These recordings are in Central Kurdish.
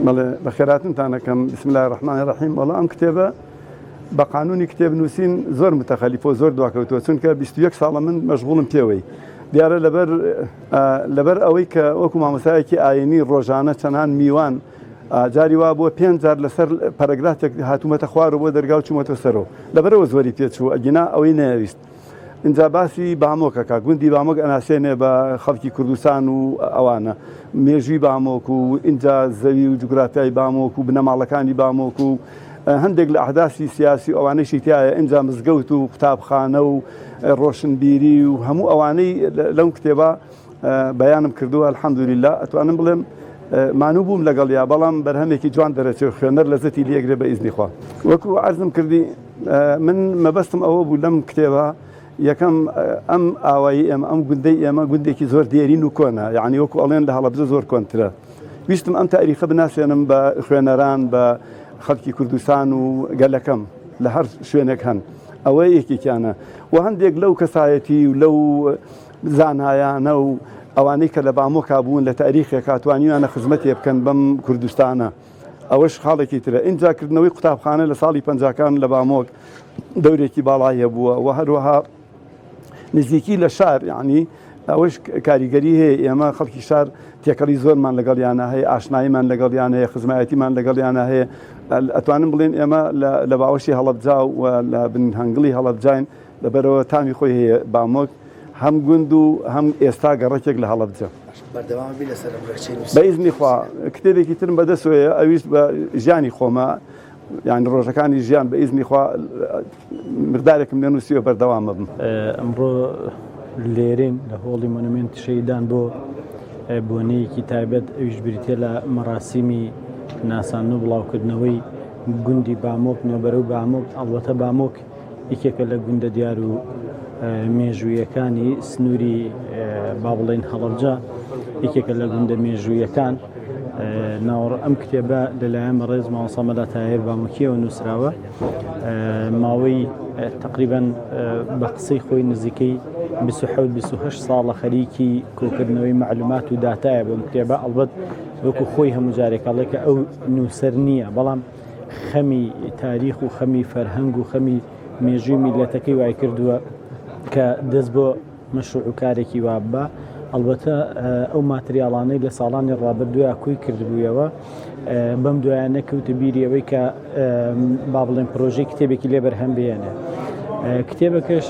بەخێراتنتانە کەم بسم الله الرحمن الرحیم. وەڵام ئەم کتێبە بە قانونی کتێب نووسین زۆر متەخەلیفە و زۆر دواکەوتووە، چونکە 21 ساڵە من مەشغوڵم پێوەی. دیارە لەبەر ئەوەی کە وەکو مامۆستایەکی ئاینی ڕۆژانە چەندان میوان جاری وا بۆ 5 جار لەسەر پەرەگرافێک هاتوومەتە خوارەوە بۆ دەرگا و چوومەتە سەرەوە، لەبەرەوە زۆری پێچوو ئەگینا ئەوەی نەویست. اینجا باسی بامۆکەکە گوندی بامۆک ئەناسێنێ بە خەڵکی کوردستان و ئەوانە مێژووی بامۆک و اینجا زەوی و جوگرافیای بامۆک و بنەماڵەکانی بامۆک و هەندێک لە ئەحداسی سیاسی ئەوانەی تایە اینجا مزگەوت و قوتابخانە و ڕۆشنبیری و هەموو ئەوانەی لەم کتێبە بەیانم کردووە. الحەمدولله ئەتوانم بڵێم مانوو بووم لەگەڵیا، بەڵام بەرهەمێکی جوان دەرەچێت خوێنەر لەزەتی لێگرێ بە ئیزنی خوا. وەکو عەرزم کردی من مەبەستم ئەوە بوو لەم کتێبە یەکەم ئەم ئاوایی ئەم گوندەی ئێمە گوندێکی زۆر دێرین و کۆنە، یعنی وەکو ئەڵێن لە هەڵەبجە زۆر کۆنترە. ویستم ئەم تاریخە بناسێنم بە خوێنەران بە خەڵکی کوردستان و گەلەکەم لە هەر شوێنێک هەن، ئەوە یەکێکیانە و هەندێک لەو کەسایەتی و لەو زانایانە و ئەوانەی کە لە بامۆکا بوون لە تاریخێک هاتوانیوانە خزمەتێ بکەن بەم کوردستانە، ئەوەش خاڵێکی ترە. ئینجاکردنەوەی قوتابخانە لە ساڵی 50کان لە بامۆک دەورێکی باڵایە بووە و هەروەها نزیکی لە شار، یعنی ئەوەش کاریگەری هەیە. ئێمە خەڵکی شار تێکەڵی زۆرمان لەگەڵیانە هەیە، ئاشناییمان لەگەڵیان هەیە، خزمایەتیمان لەگەڵیانە هەیە. ئەتوانم بڵێن ئێمە لە باوەشی هەڵەبجا و لە بنهەنگڵی هەڵەبجاین، لەبەرەوە تامی خۆی هەیە بامۆک هەم گوند و هەم ئێستا گەڕەکێک لە هەڵەبجە. بە ئیزنی خوا کتێبێکی ترم بەدەستوەیە ئەویست بە ژیانی خۆمە، یعنی ڕۆژەکانی ژیان بە ئیزنی خوا مقدارێکم نووسیوە بەردەوامە بم. ئەمڕۆ لێرین لە هۆڵی مۆنومنت شەیدان بۆ بۆنەیەکی تایبەت ئەویش بریتێ لە مەراسیمی ناسان و بڵاوکردنەوەی گوندی بامۆک نێوبەرە و بامۆک. ئەڵبەتە بامۆک یەکێکە لە گوندە دیار و مێژوویەکانی سنووری با بڵێن هەڵەبجە، یەکێکە لە گوندە مێژوویەکان. ئەم کتێبە لەلایەن ڕێز مامۆستا مەلا تاهیر بامۆکیەوە نووسراوە. ماوەی تقریباً بە قسەی خۆی نزیکەی 27-28 ساڵە خەریکی کۆکردنەوەی معلومات و داتایە بۆم کتێبە. ئەڵبەت وەکو خۆی هەموو جارێکەڵێ کە ئەو نووسەر نییە، بەڵام خەمی تاریخ و خەمی فەرهەنگ و خەمی مێژووی میلەتەکەی وای کردووە کە دەست بۆ مەشروع و کارێکی وابە. ئەلبەتە ئەو ماتریاڵانەی لە ساڵانی ڕابردووە کوی کردبوویەوە، بەم دوایانە کەوتە بیری ئەوەی کە با بڵێن پرۆژەی کتێبێکی لێ بەرهەم بێنێ. کتێبەکەش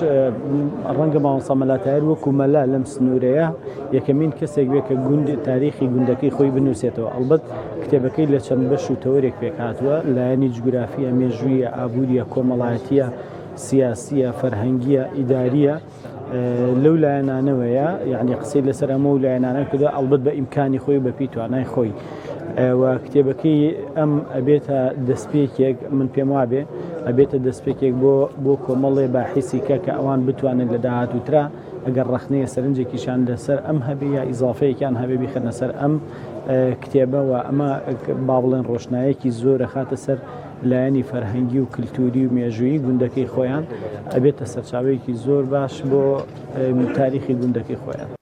ڕەنگە مامۆستا مەلا تاهیر وەکو مەلا لەم سنوورەیە یەکەمین کەسێک بێ کە تاریخی گوندەکەی خۆی بنووسێتەوە. ئەلبەت کتێبەکەی لە چەند بەش و تەوەرێک پێک هاتووە، لایەنی جوگرافیە، مێژوویە، ئابووریە، کۆمەڵایەتیە، سیاسیە، فەرهەنگیە، ئیداریە. لەو لایەنانەوەیە یعنی قسەی لەسەر ئەمە و لایەنانە کردووە، ئەلبەت بە ئیمکانی خۆی بە پێی توانای خۆی. و کتێبەکەی ئەم ئەبێتە دەستپێکێک، من پێم وابێ ئەبێتە دەستپێکێک بۆ کۆمەڵێ باحیسی کە ئەوان بتوانن لە داهاتووترا ئەگەر ڕەخنەیە سەرنجێکیشان لەسەر ئەم هەبێ یا ئیزافەیەکیان هەبێ بیخەنە سەر ئەم کتێبە و ئەمە با بڵێن ڕۆشنایەکی زۆرە خاتە سەر لایەنی فەرهەنگی و کلتوری و مێژووی گوندەکەی خۆیان، ئەبێتە سەرچاوەیەکی زۆر باش بۆ تاریخی گوندەکەی خۆیان.